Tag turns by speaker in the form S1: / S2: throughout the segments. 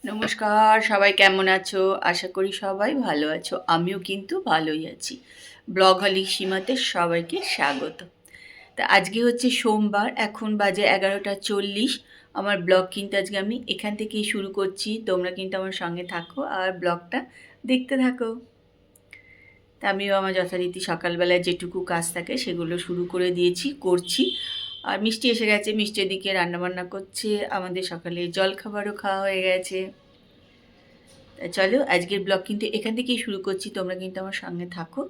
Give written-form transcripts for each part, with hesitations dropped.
S1: নমস্কার, সবাই কেমন আছো? আশা করি সবাই ভালো আছো। আমিও কিন্তু ভালোই আছি। ব্লগ হলিক সীমাতে সবাইকে স্বাগত। তা আজকে হচ্ছে সোমবার, এখন বাজে 11:40। আমার ব্লগ কিন্তু আজকে আমি এখান থেকেই শুরু করছি। তোমরা কিন্তু আমার সঙ্গে থাকো আর ব্লগটা দেখতে থাকো। তা আমিও আমার যথারীতি সকালবেলায় যেটুকু কাজ থাকে সেগুলো শুরু করে দিয়েছি, করছি। আর মিষ্টি এসে গেছে, মিষ্টি এদিকে রান্নাবান্না করছে, আমাদের সকালে জলখাবারও খাওয়া হয়ে গেছে। চলো আজকের ব্লগ কিন্তু এখান থেকেই শুরু করছি, তোমরা কিন্তু আমার সঙ্গে থাকো।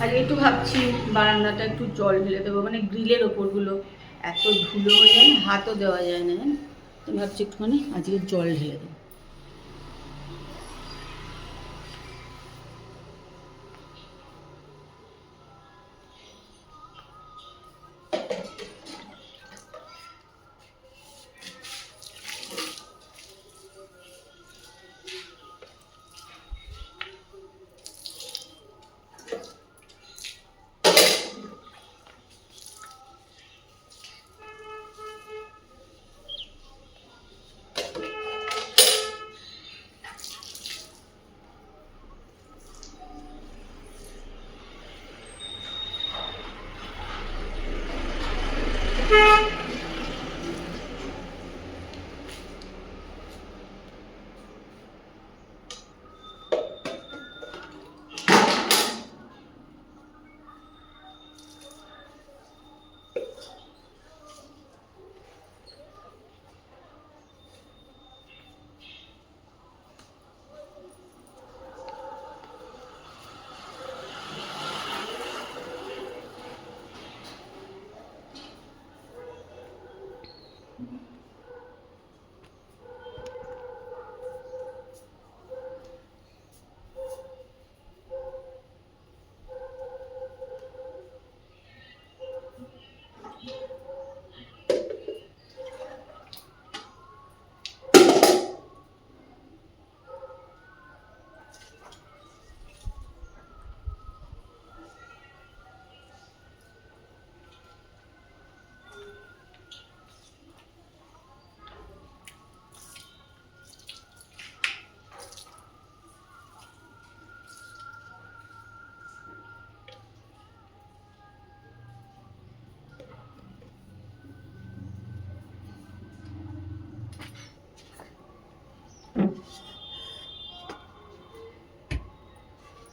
S1: আর একটু ভাবছি বারান্দাটা একটু জল ঢেলে দেবো, মানে গ্রিলের ওপরগুলো এত ধুলো হয়ে যায় না, হাতও দেওয়া যায় না। তো ভাবছি একটুখানি আজকে জল ঢেলে দেবো।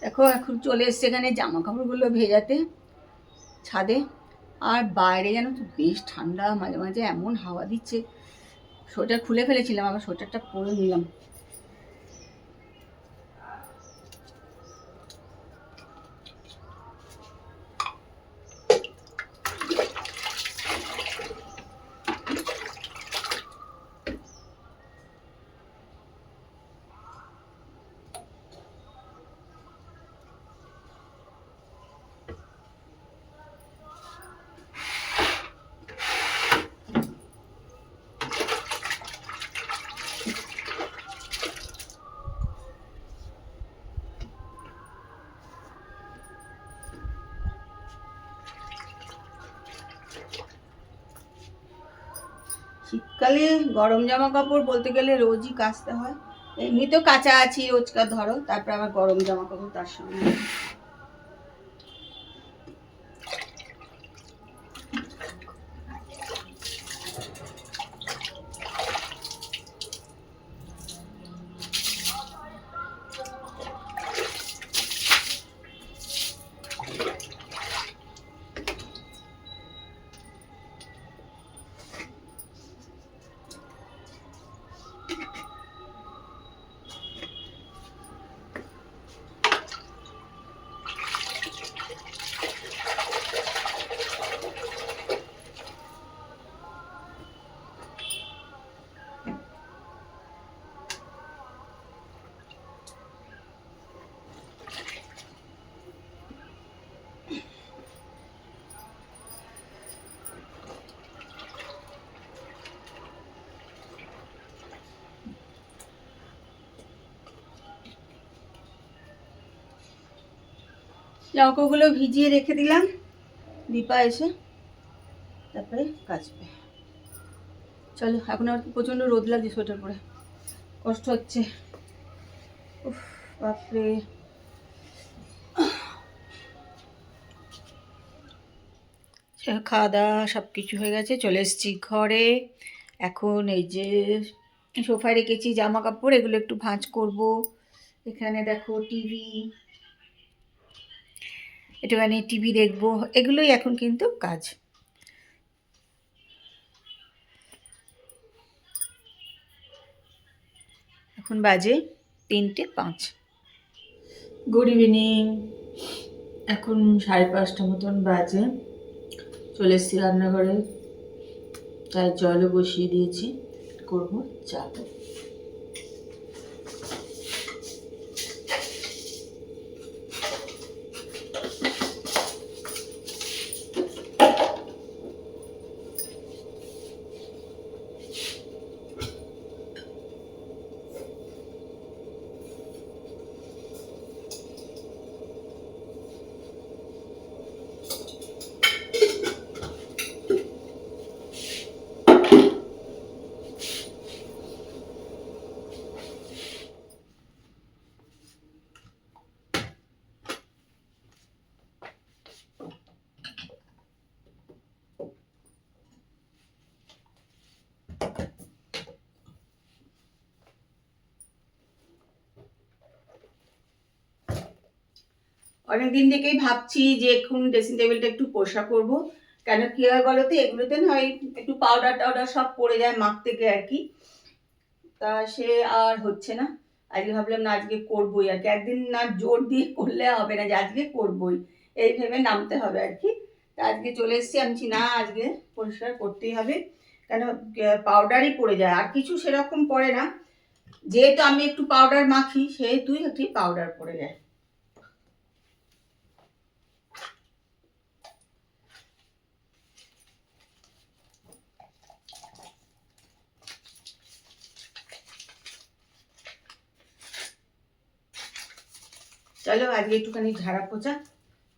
S1: দেখো এখন চলে এসছে এখানে জামা কাপড়গুলো ভেজাতে ছাদে। আর বাইরে যেন তো বেশ ঠান্ডা, মাঝে মাঝে এমন হাওয়া দিচ্ছে। সোয়েটার খুলে ফেলেছিলাম, আবার সোয়েটারটা পরে নিলাম। শীতকালে গরম জামা কাপড় বলতে গেলে রোজই কাচতে হয়। এমনিতেও কাঁচা আছি রোজকার ধরো, তারপর আবার গরম জামা কাপড় তার সঙ্গে। জামাকাপড়গুলো ভিজিয়ে রেখে দিলাম, দীপা এসে তারপরে কাচবে। চলো, এখন আর প্রচণ্ড রোদ লাগছে, সোয়েটার পরে কষ্ট হচ্ছে। উফ বাপরে। খাওয়া দাওয়া সব কিছু হয়ে গেছে, চলে এসেছি ঘরে। এখন এই যে সোফায় রেখেছি জামা কাপড়, এগুলো একটু ভাঁজ করব। এখানে দেখো টিভি, একটুখানি টিভি দেখবো, এগুলোই এখন কিন্তু কাজ। এখন বাজে 3:05। Good evening. এখন 5:30 মতন বাজে। চলে এসেছি রান্নাঘরে, চায়ের জলও বসিয়ে দিয়েছি, করবো চা। অনেকদিন থেকেই ভাবছি যে এখন ড্রেসিং টেবিলটা একটু পোষা করব। কেন কি হয় বলো তো, এগুলোতে না একটু পাউডার টাউডার সব পড়ে যায় মাখ থেকে আর কি, তা সে আর হচ্ছে না। আজকে ভাবলাম না আজকে করবোই আর কি, একদিন না জোর দিয়ে করলে হবে না যে আজকে করবোই, এই ভেবে নামতে হবে আর কি। তা আজকে চলে এসেছি, আমি না আজকে পরিষ্কার করতেই হবে, কেন পাউডারই পড়ে যায়, আর কিছু সেরকম পড়ে না। যেহেতু আমি একটু পাউডার মাখি সেহেতুই একটি পাউডার পড়ে যায়। চলো আজকে একটুখানি ঝাড়া পোছা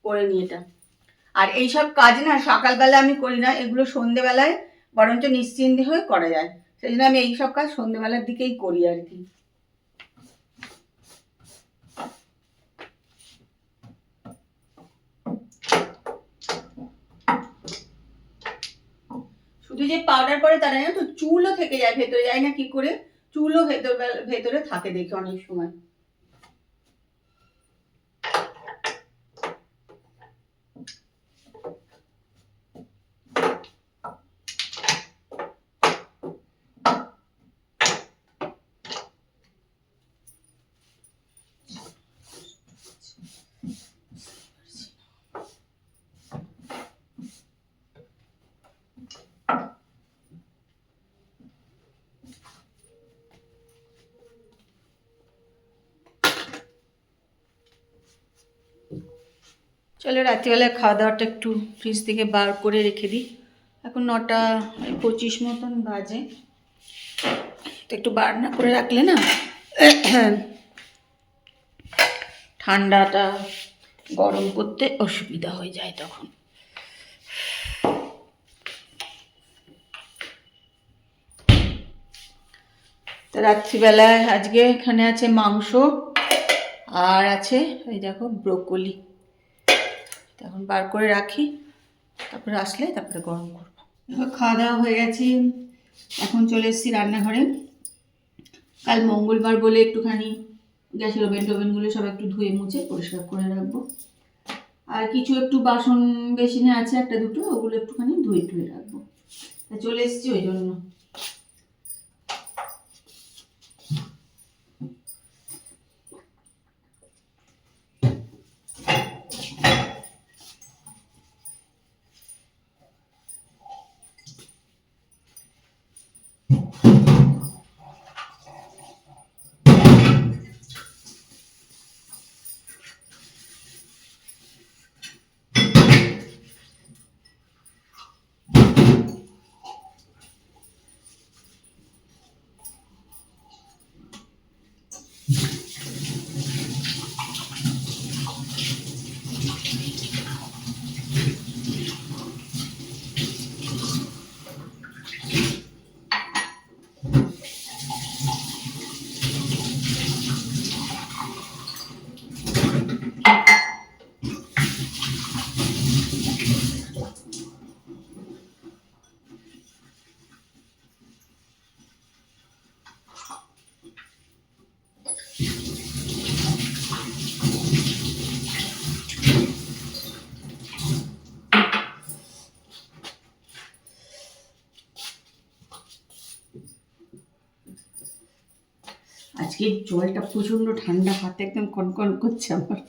S1: করে নিয়ে এটা। আর এইসব কাজ না সকালবেলা আমি করি না, এগুলো সন্ধেবেলায় বরঞ্চ নিশ্চিন্তে হয়ে করা যায়, সেই জন্য আমি এইসব কাজ সন্ধেবেলার দিকেই করি আর কি। শুধু যে পাউডার পরে তারা না তো চুলও থেকে যায় ভেতরে, যায় না কি করে, চুলও ভেতরে থাকে দেখি অনেক সময়। চলো রাত্রিবেলায় খাওয়া দাওয়াটা একটু ফ্রিজ থেকে বার করে রেখে দিই। এখন 9:25 মতন বাজে, তো একটু বার না করে রাখলে না ঠান্ডাটা গরম করতে অসুবিধা হয়ে যায় তখন। তো রাত্রিবেলায় আজকে এখানে আছে মাংস আর আছে এই দেখো ব্রোকলি। এখন বার করে রাখি, তারপরে আসলে তারপরে গরম করবো। খাওয়া দাওয়া হয়ে গেছে, এখন চলে এসেছি রান্নাঘরে। কাল মঙ্গলবার বলে একটুখানি গ্যাসের ওভেন টোভেনগুলো সব একটু ধুয়ে মুছে পরিষ্কার করে রাখবো। আর কিছু একটু বাসন বেসিনে আছে একটা দুটো, ওগুলো একটুখানি ধুয়ে টুয়ে রাখবো। তা চলে এসেছি ওই জন্য। আজকে জলটা প্রচণ্ড ঠান্ডা, হাতে একদম কনকন করছে আমার।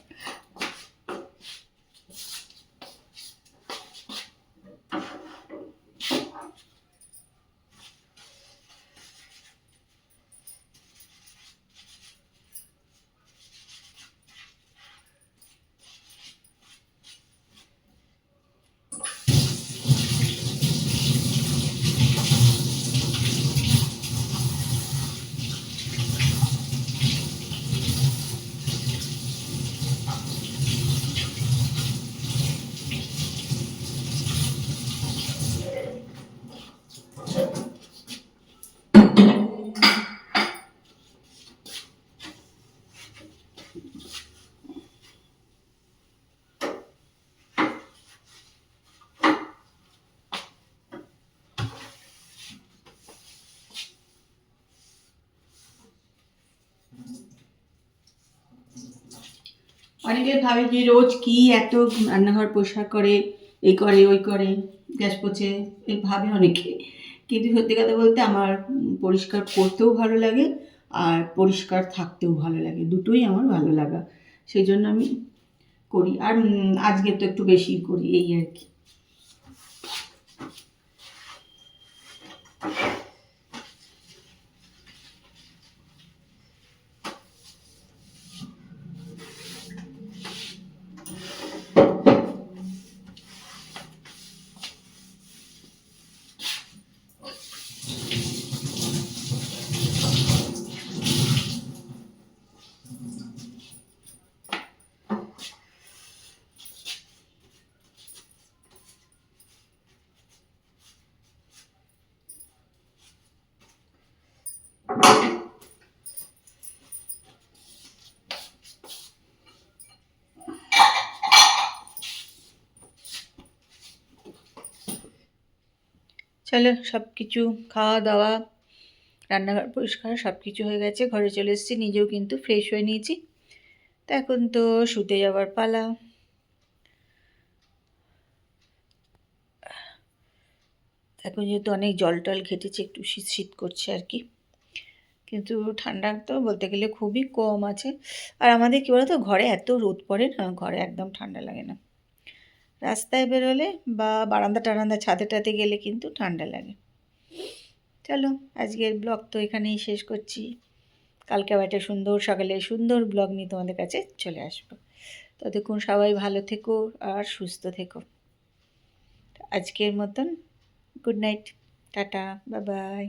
S1: অনেকে ভাবে যে রোজ কি এত রান্নাঘর পরিষ্কার করে, এই করে ওই করে, গ্যাস পোছে, এই ভাবে অনেকে। কিন্তু সত্যি কথা বলতে আমার পরিষ্কার করতেও ভালো লাগে আর পরিষ্কার থাকতেও ভালো লাগে, দুটোই আমার ভালো লাগা। সেই জন্য আমি করি। আর আজকে তো একটু বেশি করি, এই আর কি। চলো, সব কিছু খাওয়া দাওয়া, রান্নাঘর পরিষ্কার সব কিছু হয়ে গেছে, ঘরে চলে এসেছি, নিজেও কিন্তু ফ্রেশ হয়ে নিয়েছি। তো এখন তো শুতে যাওয়ার পালা। এখন যেহেতু অনেক জল টল ঘেটেছে, একটু শীত শীত করছে আর কি, কিন্তু ঠান্ডা তো বলতে গেলে খুবই কম আছে। আর আমাদের কী বলতো, ঘরে এত রোদ পড়ে না, ঘরে একদম ঠান্ডা লাগে না। রাস্তায় বেরোলে বা বারান্দা টারান্দা ছাদে টাদে গেলে কিন্তু ঠান্ডা লাগে। চলো, আজকের ব্লগ তো এখানেই শেষ করছি। কালকে আবার একটা সুন্দর সকালে সুন্দর ব্লগ নিয়ে তোমাদের কাছে চলে আসবো। ততক্ষণ সবাই ভালো থেকো আর সুস্থ থেকো। আজকের মতন good night, tata, bye bye.